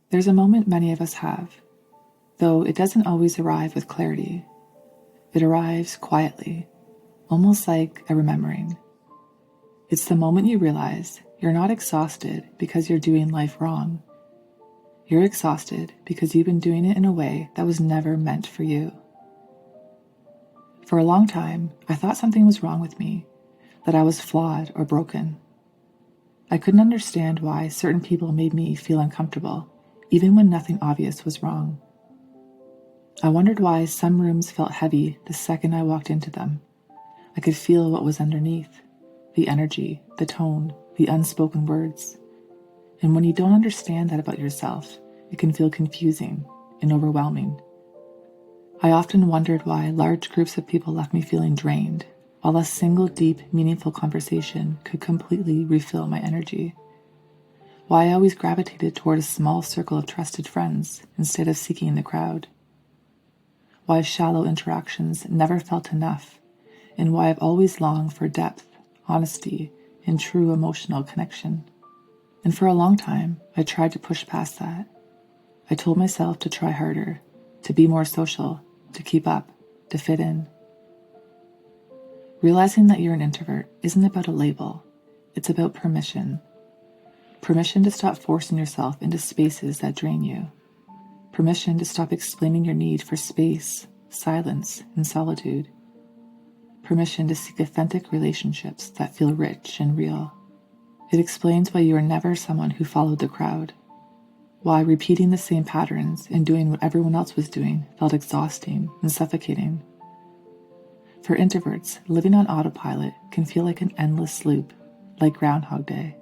There's a moment many of us have, though it doesn't always arrive with clarity. It arrives quietly, almost like a remembering. It's the moment you realize you're not exhausted because you're doing life wrong. You're exhausted because you've been doing it in a way that was never meant for you. For a long time, I thought something was wrong with me, that I was flawed or broken. I couldn't understand why certain people made me feel uncomfortable, even when nothing obvious was wrong. I wondered why some rooms felt heavy the second I walked into them. I could feel what was underneath, the energy, the tone, the unspoken words. And when you don't understand that about yourself, it can feel confusing and overwhelming. I often wondered why large groups of people left me feeling drained, while a single deep, meaningful conversation could completely refill my energy. Why I always gravitated toward a small circle of trusted friends instead of seeking the crowd. Why shallow interactions never felt enough, and why I've always longed for depth, honesty, and true emotional connection. And for a long time, I tried to push past that. I told myself to try harder, to be more social, to keep up, to fit in. Realizing that you're an introvert isn't about a label. It's about permission. Permission to stop forcing yourself into spaces that drain you. Permission to stop explaining your need for space, silence, and solitude. Permission to seek authentic relationships that feel rich and real. It explains why you are never someone who followed the crowd. Why repeating the same patterns and doing what everyone else was doing felt exhausting and suffocating. For introverts, living on autopilot can feel like an endless loop, like Groundhog Day.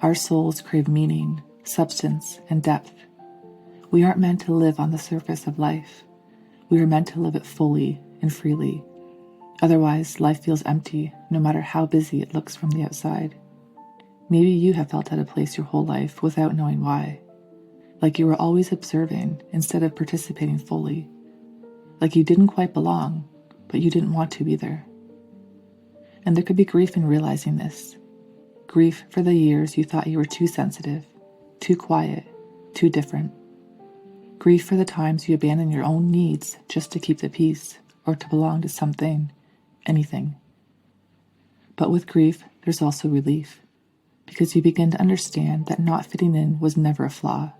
Our souls crave meaning, substance, and depth. We aren't meant to live on the surface of life. We are meant to live it fully and freely. Otherwise, life feels empty, no matter how busy it looks from the outside. Maybe you have felt out of place your whole life without knowing why. Like you were always observing instead of participating fully. Like you didn't quite belong, but you didn't want to either. And there could be grief in realizing this. Grief for the years you thought you were too sensitive, too quiet, too different. Grief for the times you abandoned your own needs just to keep the peace or to belong to something, anything. But with grief, there's also relief, because you begin to understand that not fitting in was never a flaw.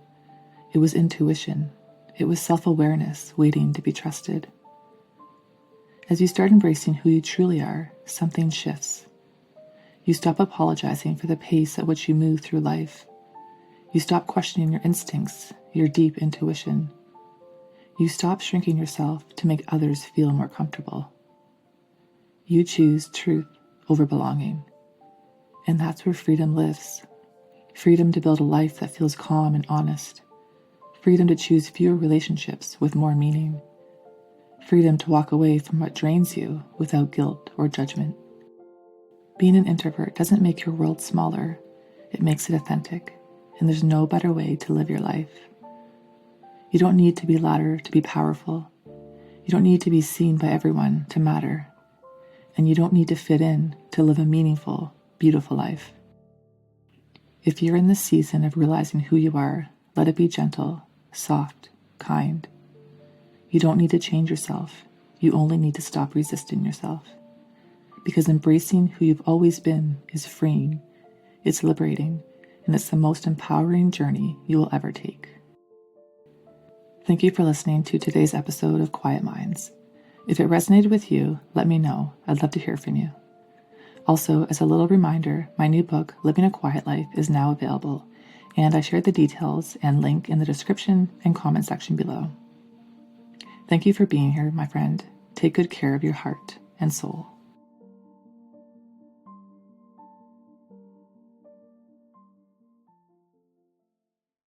It was intuition. It was self-awareness waiting to be trusted. As you start embracing who you truly are, something shifts. You stop apologizing for the pace at which you move through life. You stop questioning your instincts, your deep intuition. You stop shrinking yourself to make others feel more comfortable. You choose truth over belonging. And that's where freedom lives. Freedom to build a life that feels calm and honest. Freedom to choose fewer relationships with more meaning. Freedom to walk away from what drains you without guilt or judgment. Being an introvert doesn't make your world smaller. It makes it authentic. And there's no better way to live your life. You don't need to be louder to be powerful. You don't need to be seen by everyone to matter. And you don't need to fit in to live a meaningful, beautiful life. If you're in this season of realizing who you are, let it be gentle, soft, kind. You don't need to change yourself. You only need to stop resisting yourself. Because embracing who you've always been is freeing, it's liberating, and it's the most empowering journey you will ever take. Thank you for listening to today's episode of Quiet Minds. If it resonated with you, let me know. I'd love to hear from you. Also, as a little reminder, my new book, Living a Quiet Life, is now available, and I shared the details and link in the description and comment section below. Thank you for being here, my friend. Take good care of your heart and soul.